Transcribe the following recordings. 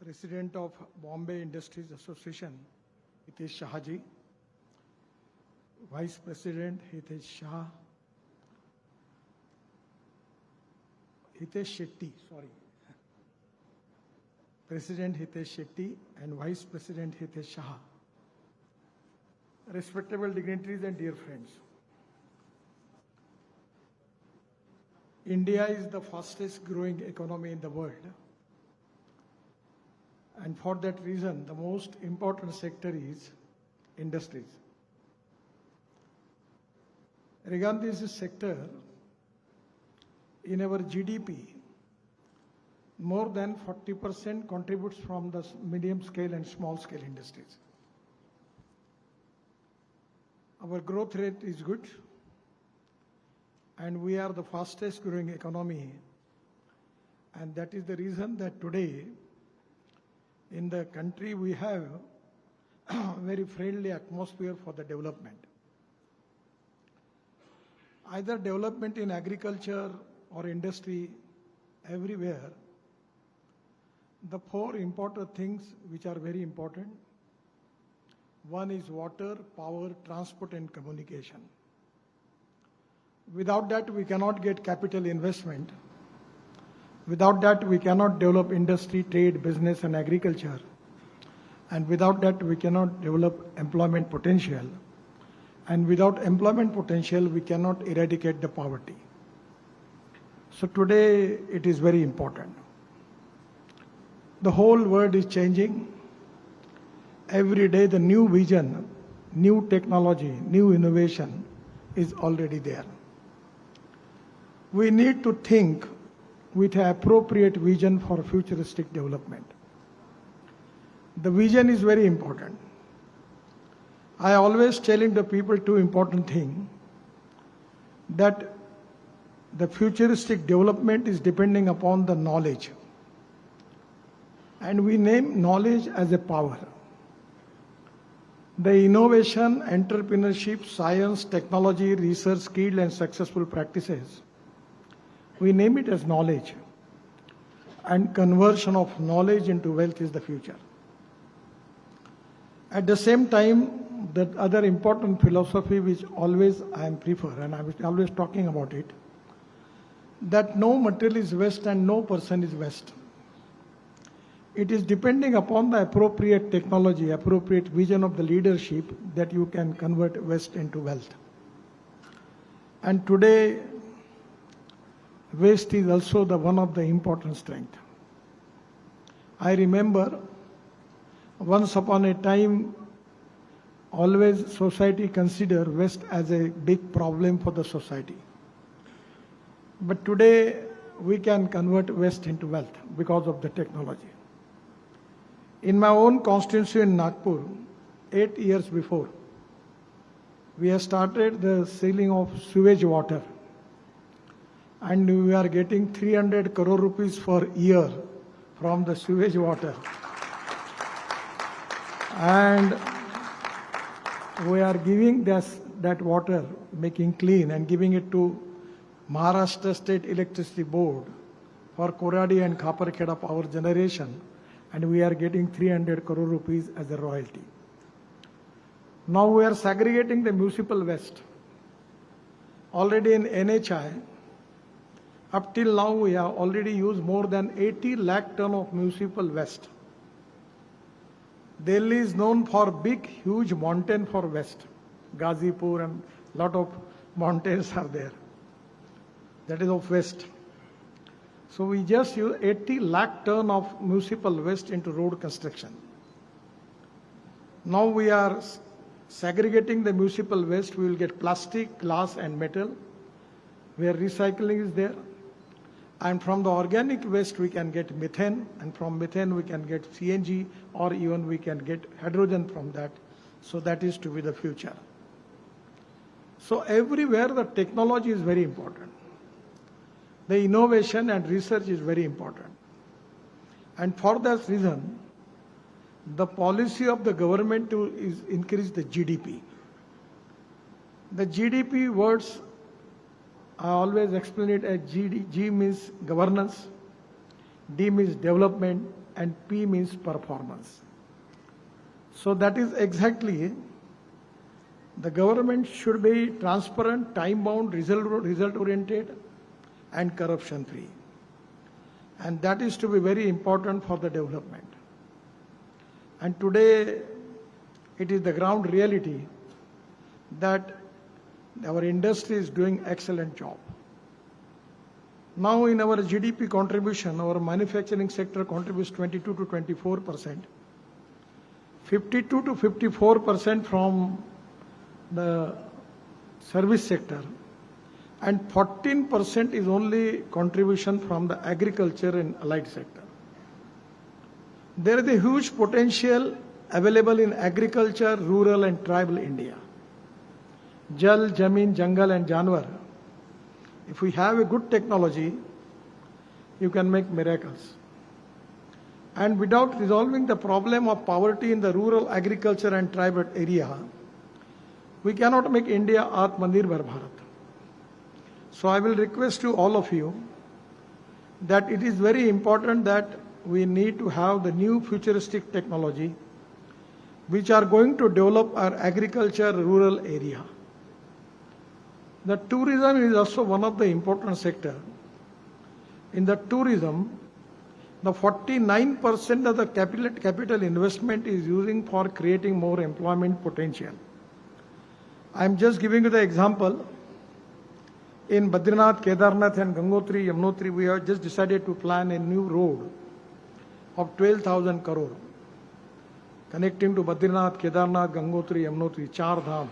President of Bombay Industries Association, Hitesh Shahji, Vice President Hitesh Shah, Hitesh Shetty, President Hitesh Shetty and Vice President Hitesh Shah, respectable dignitaries and dear friends. India is the fastest growing economy in the world. And for that reason, the most important sector is industries. Regarding this sector, in our GDP, more than 40% contributes from the medium scale and small scale industries. Our growth rate is good, and we are the fastest growing economy. And that is the reason that today, in the country, we have a very friendly atmosphere for the development. Either development in agriculture or industry, everywhere, the four important things which are very important. One is water, power, transport and communication. Without that, we cannot get capital investment. Without that, we cannot develop industry, trade, business and agriculture. And without that, we cannot develop employment potential. And without employment potential, we cannot eradicate the poverty. So today, it is very important. The whole world is changing. Every day, the new vision, new technology, new innovation is already there. We need to think with an appropriate vision for futuristic development. The vision is very important. I always telling the people two important things, that the futuristic development is depending upon the knowledge. And we name knowledge as a power. The innovation, entrepreneurship, science, technology, research, skill and successful practices, we name it as knowledge. And conversion of knowledge into wealth is the future. At the same time, the other important philosophy which always I prefer, and I was always talking about it, that no material is waste and no person is waste. It is depending upon the appropriate technology, appropriate vision of the leadership that you can convert waste into wealth. And today, waste is also one of the important strengths. I remember once upon a time, always society considered waste as a big problem for the society. But today, we can convert waste into wealth because of the technology. In my own constituency in Nagpur, 8 years before, we have started the selling of sewage water. And we are getting 300 crore rupees per year from the sewage water. And we are giving that water, making clean and giving it to Maharashtra State Electricity Board for Koradi and Khaparkheda power generation. And we are getting 300 crore rupees as a royalty. Now we are segregating the municipal waste. Already in NHI, up till now, we have already used more than 80 lakh ton of municipal waste. Delhi is known for big, huge mountain for waste. Ghazipur and lot of mountains are there. That is of waste. So we just use 80 lakh ton of municipal waste into road construction. Now we are segregating the municipal waste. We will get plastic, glass and metal, where recycling is there. And from the organic waste, we can get methane, and from methane, we can get CNG, or even we can get hydrogen from that. So that is to be the future. So everywhere, the technology is very important. The innovation and research is very important. And for that reason, the policy of the government is increase the GDP. The GDP words, I always explain it as G means governance, D means development, and P means performance. So that is exactly, the government should be transparent, time-bound, result-oriented, and corruption-free. And that is to be very important for the development. And today, it is the ground reality that our industry is doing excellent job. Now in our GDP contribution, our manufacturing sector contributes 22 to 24%, 52 to 54% from the service sector, and 14% is only contribution from the agriculture and allied sector. There is a huge potential available in agriculture, rural and tribal India. Jal, Jameen, Jungle and Janwar. If we have a good technology, you can make miracles. And without resolving the problem of poverty in the rural agriculture and tribal area, we cannot make India Atmanirbhar Bharat. So I will request to all of you that it is very important that we need to have the new futuristic technology which are going to develop our agriculture rural area. The tourism is also one of the important sector. In the tourism, the 49% of the capital investment is using for creating more employment potential. I am just giving you the example. In Badrinath, Kedarnath and Gangotri, Yamunotri, we have just decided to plan a new road of 12,000 crore connecting to Badrinath, Kedarnath, Gangotri, Yamunotri, Char Dham.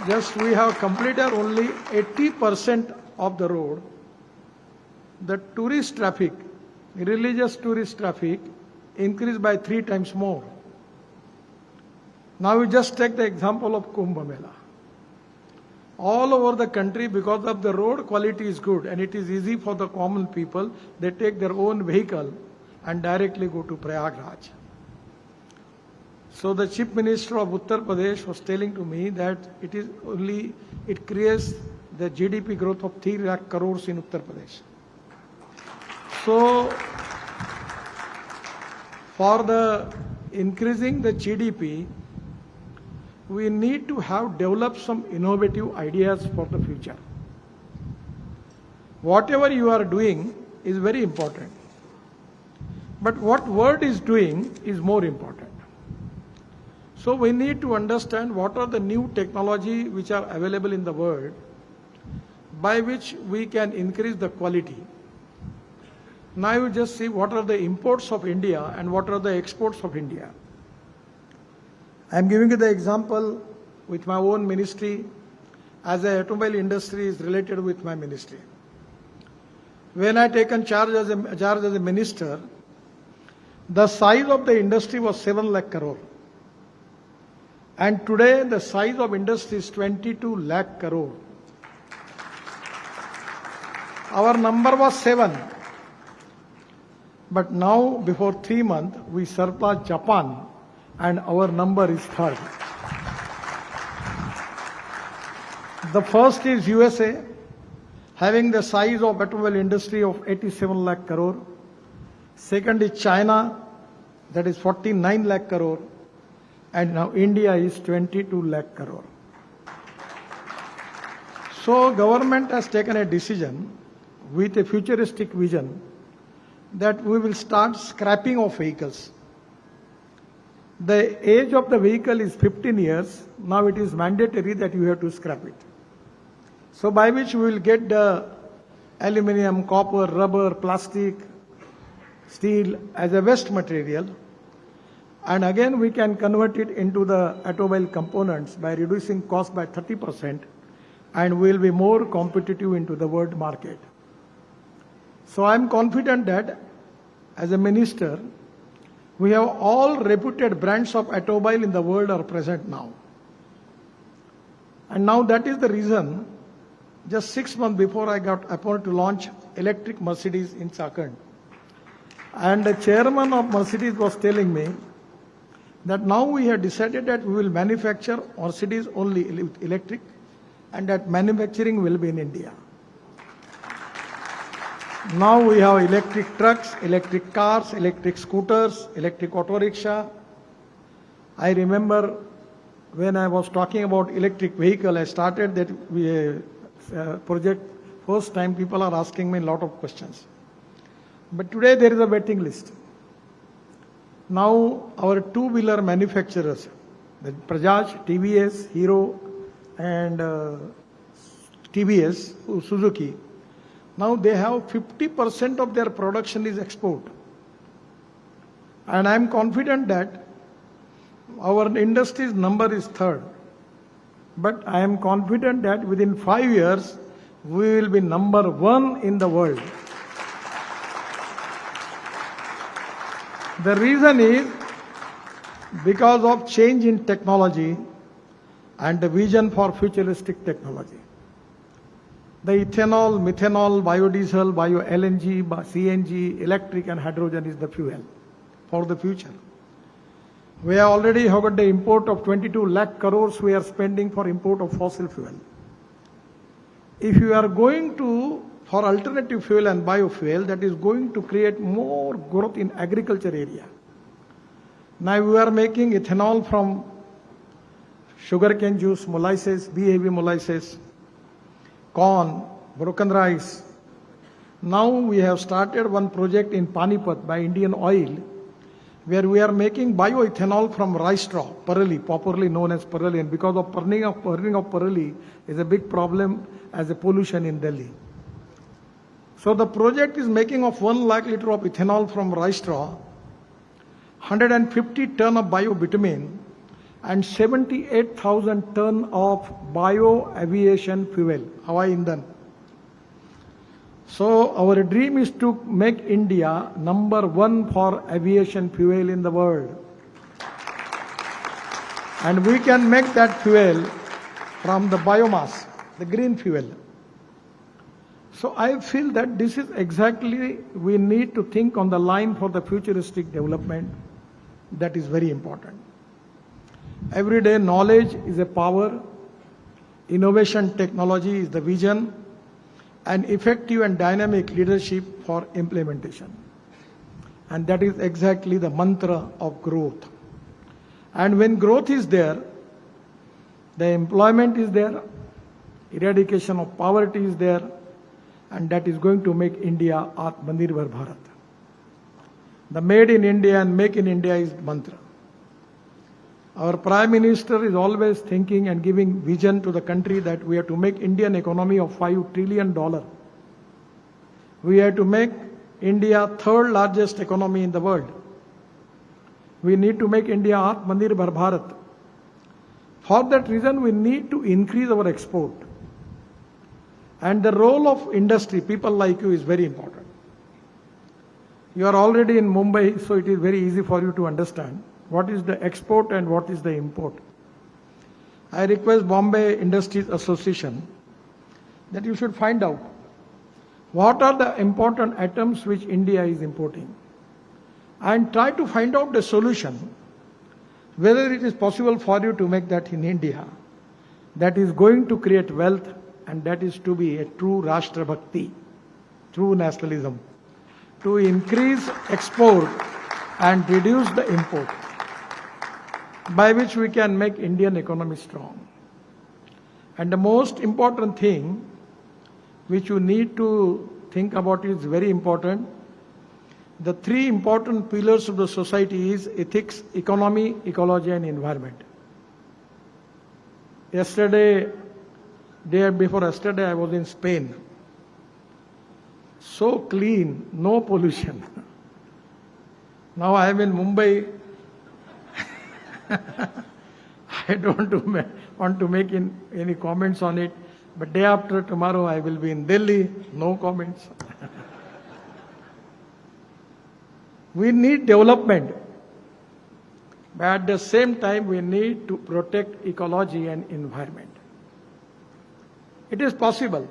Just we have completed only 80% of the road. The tourist traffic, religious tourist traffic, increased by 3 times more. Now we just take the example of Kumbh Mela. All over the country, because of the road quality is good and it is easy for the common people, they take their own vehicle and directly go to Prayagraj. So the Chief Minister of Uttar Pradesh was telling to me that it creates the GDP growth of 3 lakh crores in Uttar Pradesh. So for the increasing the GDP, we need to have developed some innovative ideas for the future. Whatever you are doing is very important. But what world is doing is more important. So we need to understand what are the new technology which are available in the world by which we can increase the quality. Now you just see what are the imports of India and what are the exports of India. I am giving you the example with my own ministry, as the automobile industry is related with my ministry. When I taken charge as a minister, the size of the industry was 7 lakh crore. And today the size of industry is 22 lakh crore. Our number was 7. But now, before 3 months, we surpassed Japan and our number is 3rd. The first is USA, having the size of automobile industry of 87 lakh crore. Second is China, that is 49 lakh crore. And now India is 22 lakh crore. So government has taken a decision with a futuristic vision that we will start scrapping of vehicles. The age of the vehicle is 15 years. Now it is mandatory that you have to scrap it. So by which we will get the aluminium, copper, rubber, plastic, steel as a waste material. And again we can convert it into the automobile components by reducing cost by 30%, and we will be more competitive into the world market. So I am confident that as a minister, we have all reputed brands of automobile in the world are present now. And now that is the reason, just 6 months before I got appointed to launch electric Mercedes in Chakhand. And the chairman of Mercedes was telling me that now we have decided that we will manufacture Mercedes only with electric, and that manufacturing will be in India. Now we have electric trucks, electric cars, electric scooters, electric auto rickshaw. I remember when I was talking about electric vehicle, I started that project. First time people are asking me a lot of questions. But today there is a waiting list. Now our two-wheeler manufacturers, the Prajaj, TVS, Hero and TVS, Suzuki, now they have 50% of their production is export. And I am confident that our industry's number is third. But I am confident that within 5 years, we will be number one in the world. The reason is because of change in technology and the vision for futuristic technology. The ethanol, methanol, biodiesel, bio-LNG, CNG, electric and hydrogen is the fuel for the future. We already have got the import of 22 lakh crores we are spending for import of fossil fuel. If you are going to for alternative fuel and biofuel, that is going to create more growth in agriculture area. Now we are making ethanol from sugarcane juice, molasses, BAB molasses, corn, broken rice. Now we have started one project in Panipat by Indian Oil, where we are making bioethanol from rice straw, parali, popularly known as parali, and because of burning of parali is a big problem as a pollution in Delhi. So the project is making of 1 lakh liter of ethanol from rice straw, 150 ton of biobitumen, and 78,000 ton of bio-aviation fuel, Hawaii Indan. So our dream is to make India number one for aviation fuel in the world. And we can make that fuel from the biomass, the green fuel. So I feel that this is exactly, we need to think on the line for the futuristic development. That is very important. Everyday knowledge is a power, innovation technology is the vision, and effective and dynamic leadership for implementation. And that is exactly the mantra of growth. And when growth is there, the employment is there, eradication of poverty is there, and that is going to make India Atmanirbhar Bharat. The made in India and make in India is mantra. Our Prime Minister is always thinking and giving vision to the country that we have to make Indian economy of $5 trillion. We have to make India third largest economy in the world. We need to make India Atmanirbhar Bharat. For that reason, we need to increase our export. And the role of industry, people like you, is very important. You are already in Mumbai, so it is very easy for you to understand what is the export and what is the import. I request Bombay Industries Association that you should find out what are the important items which India is importing and try to find out the solution, whether it is possible for you to make that in India, that is going to create wealth, and that is to be a true Rashtra Bhakti, true nationalism, to increase export and reduce the import, by which we can make Indian economy strong. And the most important thing which you need to think about is very important. The three important pillars of the society is ethics, economy, ecology and environment. Yesterday, day before yesterday, I was in Spain. So clean, no pollution. Now I am in Mumbai. I don't want to make any comments on it, but day after tomorrow I will be in Delhi, no comments. We need development, but at the same time we need to protect ecology and environment. It is possible.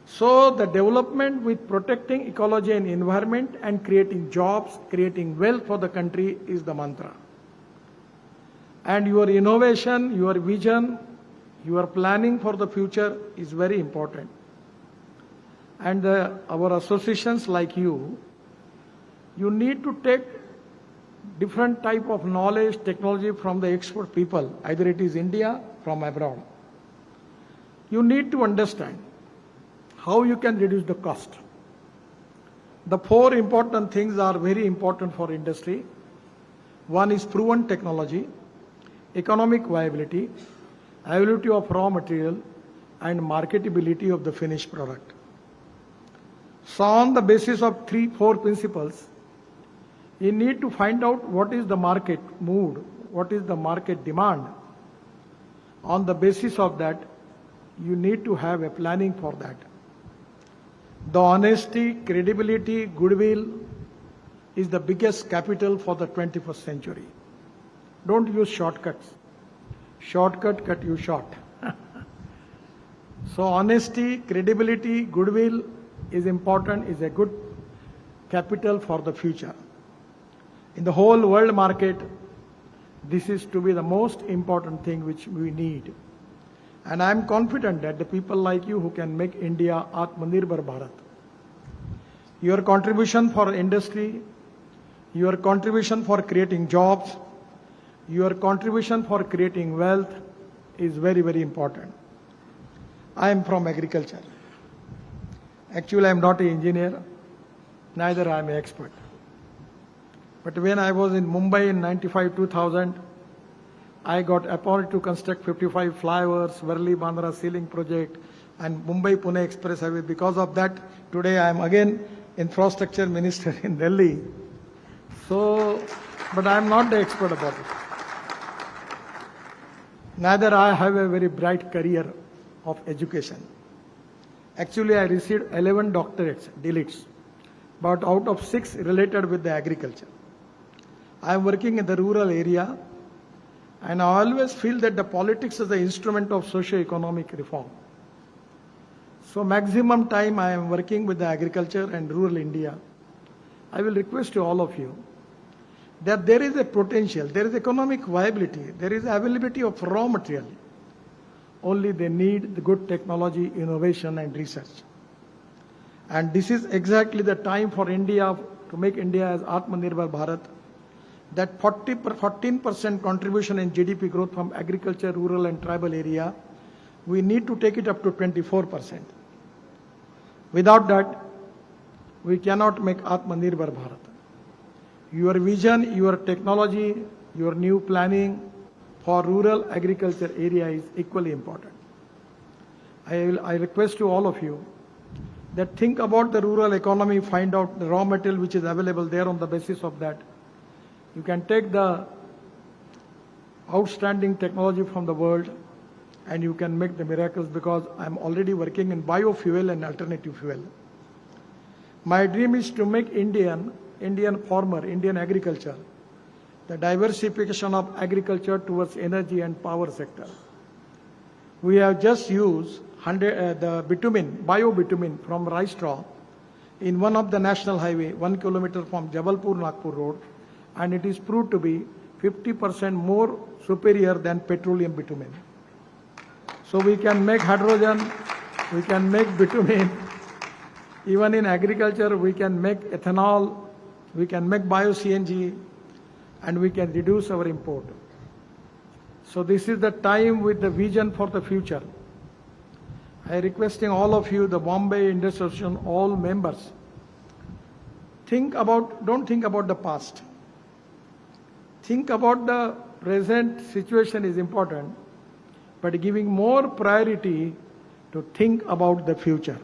So the development with protecting ecology and environment and creating jobs, creating wealth for the country is the mantra. And your innovation, your vision, your planning for the future is very important. And our associations like you need to take different type of knowledge, technology from the expert people, either it is India, from abroad. You need to understand how you can reduce the cost. The four important things are very important for industry. One is proven technology, economic viability, availability of raw material, and marketability of the finished product. So on the basis of four principles, you need to find out what is the market mood, what is the market demand. On the basis of that, you need to have a planning for that. The honesty, credibility, goodwill is the biggest capital for the 21st century. Don't use shortcuts. Shortcut cut you short. So honesty, credibility, goodwill is important, is a good capital for the future. In the whole world market, this is to be the most important thing which we need. And I am confident that the people like you who can make India Atmanirbhar Bharat. Your contribution for industry, your contribution for creating jobs, your contribution for creating wealth is very, very important. I am from agriculture. Actually, I am not an engineer, neither I am an expert. But when I was in Mumbai in 95-2000, I got appointed to construct 55 flyovers, Worli-Bandra ceiling project, and Mumbai-Pune Express Highway. Because of that, today I am again infrastructure minister in Delhi. So, but I am not the expert about it. Neither I have a very bright career of education. Actually, I received 11 doctorates, DLITs, but out of 6 related with the agriculture. I am working in the rural area, and I always feel that the politics is the instrument of socio-economic reform. So maximum time I am working with the agriculture and rural India. I will request to all of you that there is a potential, there is economic viability, there is availability of raw material. Only they need the good technology, innovation and research. And this is exactly the time for India to make India as Atmanirbhar Bharat. That 14% contribution in GDP growth from agriculture, rural and tribal area, we need to take it up to 24%. Without that, we cannot make Atmanirbhar Bharat. Your vision, your technology, your new planning for rural agriculture area is equally important. I request to all of you that think about the rural economy, find out the raw material which is available there. On the basis of that, you can take the outstanding technology from the world and you can make the miracles, because I am already working in biofuel and alternative fuel. My dream is to make Indian farmer, Indian agriculture, the diversification of agriculture towards energy and power sector. We have just used the bitumen, bio-bitumen from rice straw in one of the national highway, 1 kilometer from Jabalpur-Nagpur road, and it is proved to be 50% more superior than petroleum bitumen. So we can make hydrogen, we can make bitumen, even in agriculture we can make ethanol, we can make bio-CNG, and we can reduce our import. So this is the time with the vision for the future. I requesting all of you, the Bombay Industry Association, all members, don't think about the past. Think about the present situation is important, but giving more priority to think about the future.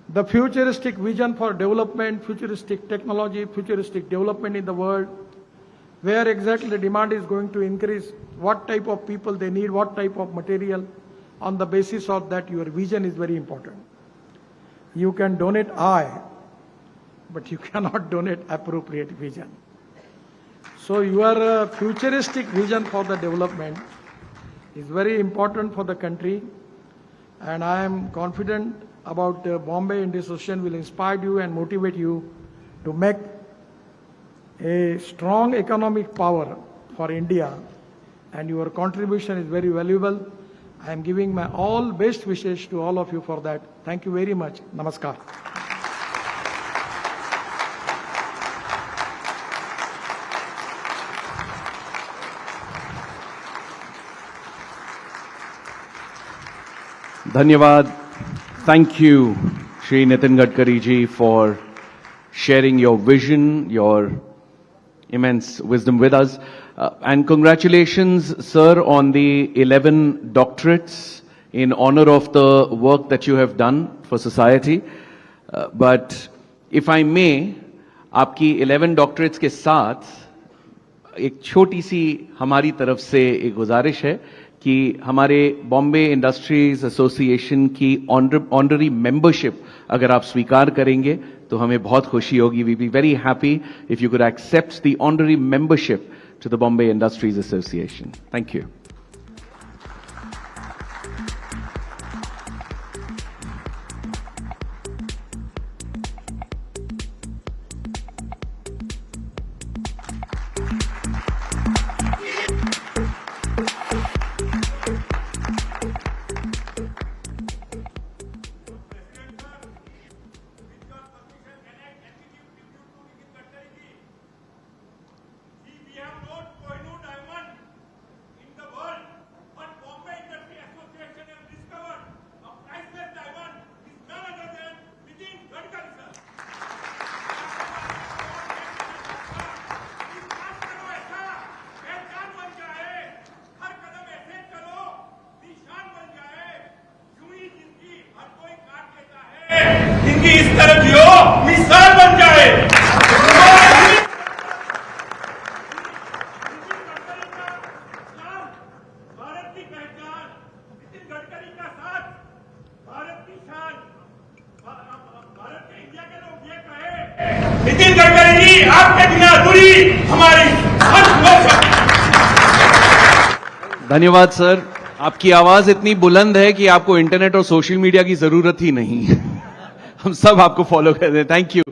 The futuristic vision for development, futuristic technology, futuristic development in the world, where exactly the demand is going to increase, what type of people they need, what type of material. On the basis of that, your vision is very important. You can donate I, but you cannot donate appropriate vision. So your futuristic vision for the development is very important for the country, and I am confident about Bombay Industry Association will inspire you and motivate you to make a strong economic power for India, and your contribution is very valuable. I am giving my all best wishes to all of you for that. Thank you very much. Namaskar. Dhanyavad. Thank you, Shri Nitin Gadkari ji, for sharing your vision, your immense wisdom with us. And congratulations, sir, on the 11 doctorates in honor of the work that you have done for society. But if I may, आपकी 11 doctorates के साथ एक छोटी सी हमारी तरफ से एक गुजारिश है कि हमारे बॉम्बे इंडस्ट्रीज एसोसिएशन की ऑनररी मेंबरशिप अगर आप स्वीकार करेंगे तो हमें बहुत खुशी होगी. We be very happy if you could accept the honorary membership to the Bombay industries association. Thank you. इनकी इस तरह जियो मिसाल बन जाए. भारत की पहचान, नितिन गडकरी का साथ, भारत की शान, भारत के इंडिया के लोग ये कहे नितिन गडकरी जी आपके बिना अधूरी हमारी. धन्यवाद सर. आपकी आवाज इतनी बुलंद है कि आपको इंटरनेट और सोशल मीडिया की जरूरत ही नहीं. हम सब आपको फॉलो करते हैं. Thank you.